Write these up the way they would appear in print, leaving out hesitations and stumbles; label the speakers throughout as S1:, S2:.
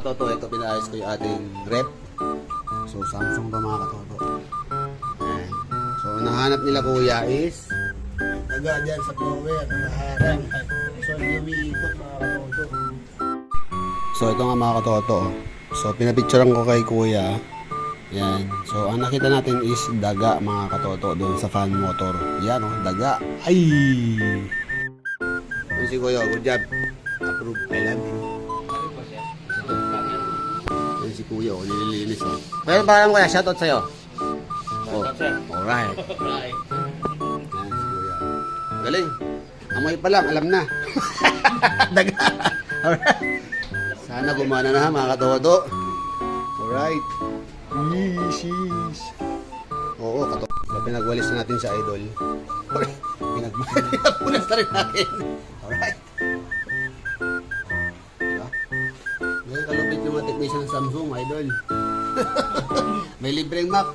S1: katoto, ito pinaayos ko yung ating rep. So Samsung to mga katoto. Ayan. So nahanap nila kuya is taga dyan sa blower, nakaharang. So lumiikot mga katoto. So ito nga mga katoto. So pinapicturean ko kay kuya. Yan. So ang nakita natin is daga mga katoto doon sa fan motor. Yan oh, daga. Ay! Yan si kuya, good job. Approve, I love you. Yan si kuya, oh, nililinis oh. Pero parang kuya, shoutout sa'yo. Oh, alright. Yan si kuya. Galing. Amoy pa lang, alam na. Daga. Alright. Sana gumana na mga katoto. Alright. Yeesh. Oo, kato. So, pinagwalis na natin sa idol. Pinagpunas na rin natin. Alright. Diba? Ngayon kalupit yung mga technician ng Samsung, idol. May libreng Mac.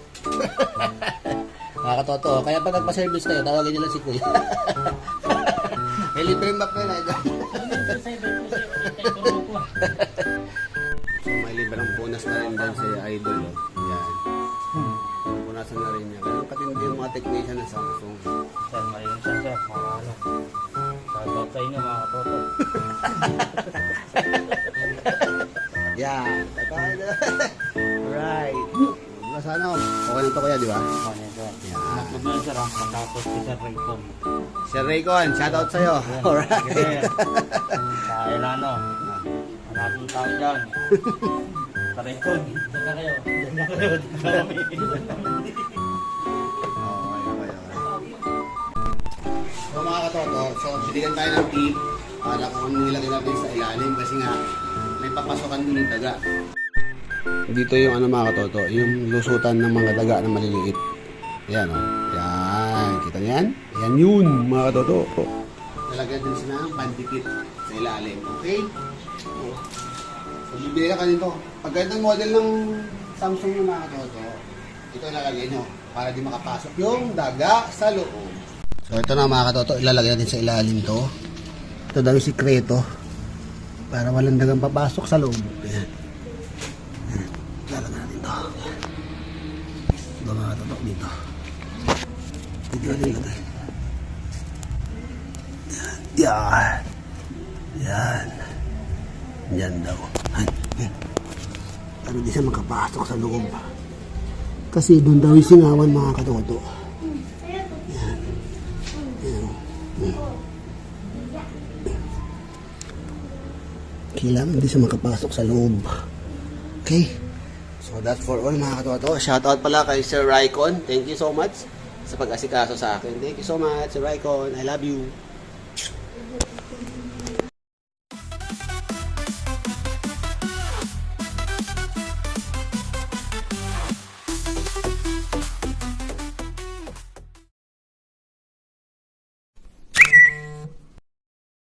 S1: Nakakatoto. Kaya pag nagpa-service kayo, tawagin nyo lang si Kuya. May libreng Mac na yun, idol. So, may libreng punas na rin dahil sa idol. Oh. Yan. Punasan na rin niya. Ganun katindi yung mga technician ng Samsung.
S2: Sir, mayon siya sir. Shoutout sa inyo mga katoto.
S1: Yan. Right. Sana okay lang to kuya, di ba?
S2: Yan. Nakapag na sir ang katapos si Sir Raycon.
S1: Sir Raycon, shoutout sa'yo. Alright.
S2: Dahil ano, hanapin tayo dyan. Sir Raycon, dyan na kayo. Dyan na kayo.
S1: So mga katoto, so bigyan tayo ng tip para kung ano nilagay natin sa ilalim kasi nga may papasokan din yung daga. Dito yung ano mga katoto, yung lusutan ng mga daga na maliliit. Yan o. Yan. Kita niyo yan? Yan yun mga katoto. Nalagyan din sila ng pandikit sa ilalim. Okay? So bibili ka nito. Pag ganitong model ng Samsung yung mga katoto, ito nalagay nyo para di makapasok yung daga sa loob. So ito na mga katoto, ilalagay natin sa ilalim to. Ito daw yung sikreto para walang dagang papasok sa loob. Ayan. Ilalagay natin to. Ito mga katoto dito. Dito natin ilagay. Yan. Yan. Yan daw. Yan. Pero di siya makapasok sa loob. Kasi doon daw yung singawan mga katoto. Kailangan hindi siya makapasok sa loob. Okay? So that's for all mga katoto. Shoutout pala kay Sir Raycon. Thank you so much sa pag-asikaso sa akin. Thank you so much Sir Raycon. I love you.